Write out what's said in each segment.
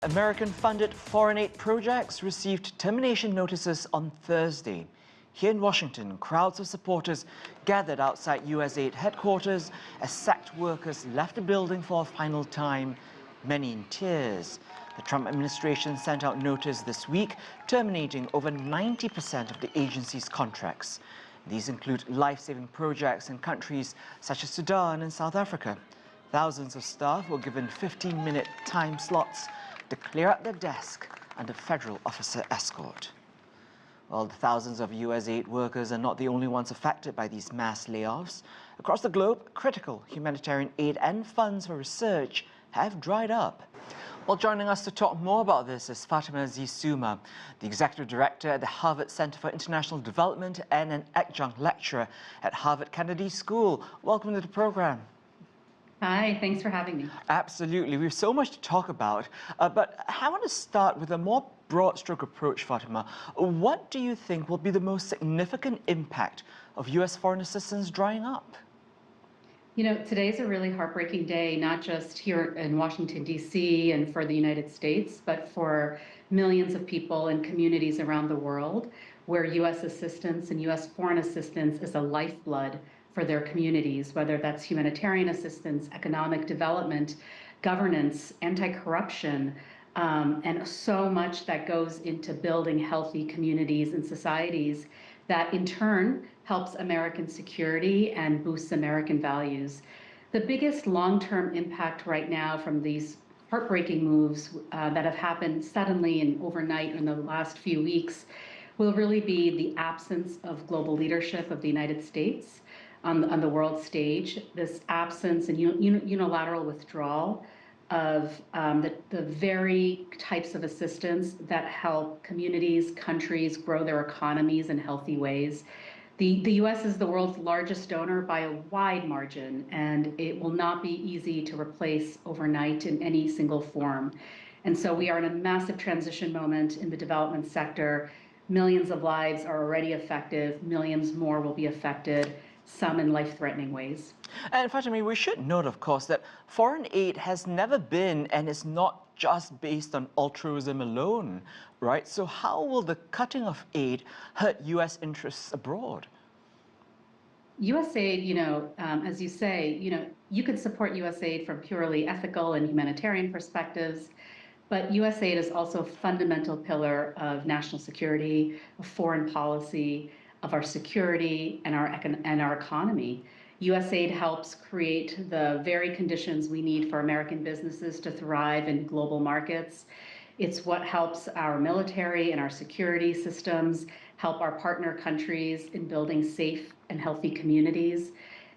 American-funded foreign aid projects received termination notices on Thursday. Here in Washington, crowds of supporters gathered outside USAID headquarters as sacked workers left the building for a final time, many in tears. The Trump administration sent out notice this week terminating over 90% of the agency's contracts. These include life-saving projects in countries such as Sudan and South Africa. Thousands of staff were given 15-minute time slots to clear up their desk under federal officer escort. Well, the thousands of USAID workers are not the only ones affected by these mass layoffs. Across the globe, critical humanitarian aid and funds for research have dried up. Well, joining us to talk more about this is Fatema Z, Sumar, the Executive Director at the Harvard Center for International Development and an adjunct lecturer at Harvard Kennedy School. Welcome to the program. Hi, thanks for having me. Absolutely. We have so much to talk about, but I want to start with a more broad stroke approach, Fatima. What do you think will be the most significant impact of U.S. foreign assistance drying up? You know, today's a really heartbreaking day, not just here in Washington, D.C. and for the United States, but for millions of people and communities around the world where U.S. assistance and U.S. foreign assistance is a lifeblood for their communities, whether that's humanitarian assistance, economic development, governance, anti-corruption, and so much that goes into building healthy communities and societies that in turn helps American security and boosts American values. The biggest long-term impact right now from these heartbreaking moves that have happened suddenly and overnight in the last few weeks will really be the absence of global leadership of the United States on the world stage, this absence and unilateral withdrawal of the very types of assistance that help communities, countries grow their economies in healthy ways. The U.S. is the world's largest donor by a wide margin, and it will not be easy to replace overnight in any single form. And so we are in a massive transition moment in the development sector. Millions of lives are already affected, millions more will be affected, some in life-threatening ways. And Fatima, we should note, of course, that foreign aid has never been and is not just based on altruism alone, right? So how will the cutting of aid hurt U.S. interests abroad? USAID, as you say, you could support USAID from purely ethical and humanitarian perspectives, but USAID is also a fundamental pillar of national security, of foreign policy, of our security and our economy. USAID helps create the very conditions we need for American businesses to thrive in global markets. It's what helps our military and our security systems help our partner countries in building safe and healthy communities.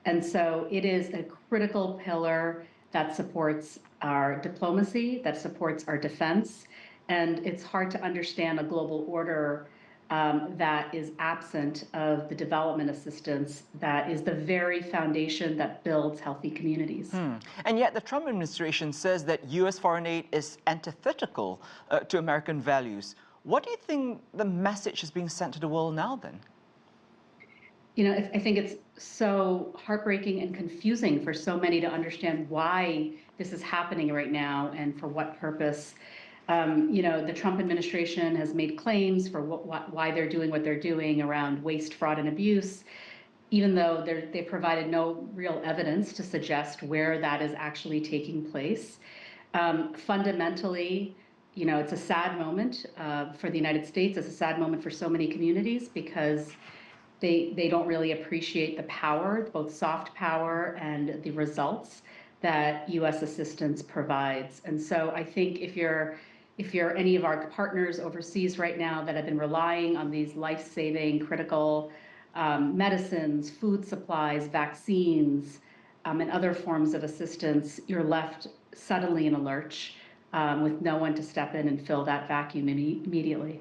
And so it is a critical pillar that supports our diplomacy, that supports our defense. And it's hard to understand a global order that is absent of the development assistance that is the very foundation that builds healthy communities. And yet the Trump administration says that U.S. foreign aid is antithetical to American values. What do you think the message is being sent to the world now then? I think it's so heartbreaking and confusing for so many to understand why this is happening right now and for what purpose. The Trump administration has made claims for why they're doing what they're doing around waste, fraud, and abuse, even though they provided no real evidence to suggest where that is actually taking place. Fundamentally, it's a sad moment for the United States. It's a sad moment for so many communities because they don't really appreciate the power, both soft power and the results that U.S. assistance provides. And so I think if you're any of our partners overseas right now that have been relying on these life-saving, critical medicines, food supplies, vaccines, and other forms of assistance, you're left suddenly in a lurch with no one to step in and fill that vacuum immediately.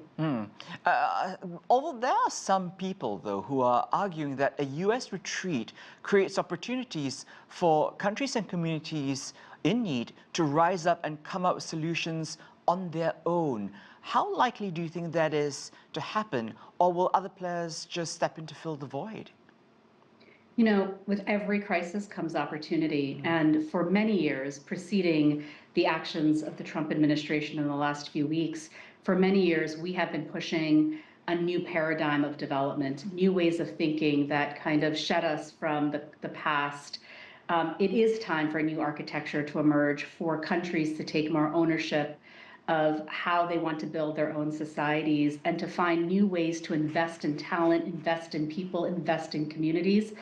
Although there are some people, though, who are arguing that a U.S. retreat creates opportunities for countries and communities in need to rise up and come up with solutions on their own. How likely do you think that is to happen, or will other players just step in to fill the void? You know, with every crisis comes opportunity. And for many years preceding the actions of the Trump administration in the last few weeks, for many years, we have been pushing a new paradigm of development, new ways of thinking that kind of shed us from the past. It is time for a new architecture to emerge, for countries to take more ownership of how they want to build their own societies and to find new ways to invest in talent, invest in people, invest in communities.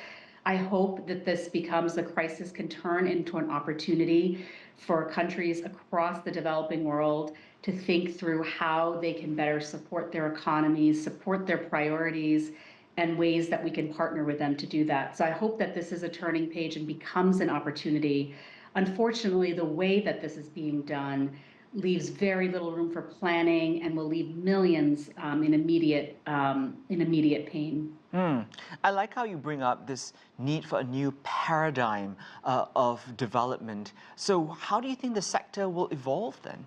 I hope that this becomes a crisis can turn into an opportunity for countries across the developing world to think through how they can better support their economies, support their priorities, and ways that we can partner with them to do that. So I hope that this is a turning page and becomes an opportunity. Unfortunately, the way that this is being done leaves very little room for planning and will leave millions in immediate pain. I like how you bring up this need for a new paradigm of development. So how do you think the sector will evolve then?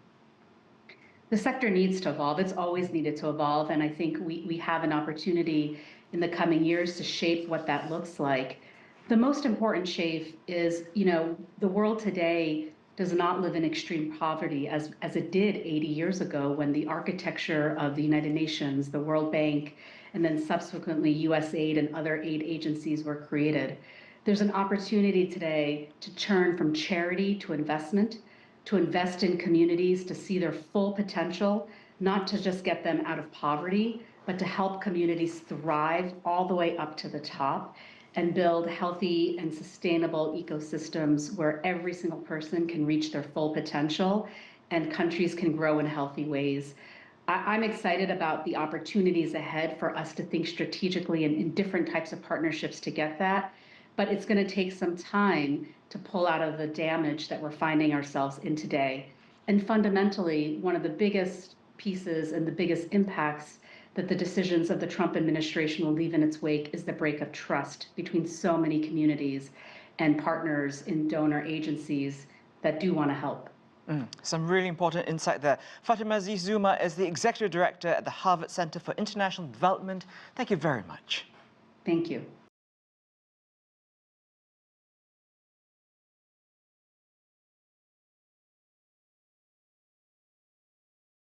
The sector needs to evolve. It's always needed to evolve. And I think we have an opportunity in the coming years to shape what that looks like. The most important shape is, you know, the world today does not live in extreme poverty as it did 80 years ago when the architecture of the United Nations, the World Bank, and then subsequently USAID and other aid agencies were created. There's an opportunity today to turn from charity to investment, to invest in communities, to see their full potential, not to just get them out of poverty, but to help communities thrive all the way up to the top and build healthy and sustainable ecosystems where every single person can reach their full potential and countries can grow in healthy ways. I'm excited about the opportunities ahead for us to think strategically in different types of partnerships to get that. But it's going to take some time to pull out of the damage that we're finding ourselves in today. And fundamentally, one of the biggest pieces and the biggest impacts that the decisions of the Trump administration will leave in its wake is the break of trust between so many communities and partners in donor agencies that do want to help. Some really important insight there. Fatema Z Sumar is the Executive Director at the Harvard Center for International Development. Thank you very much. Thank you.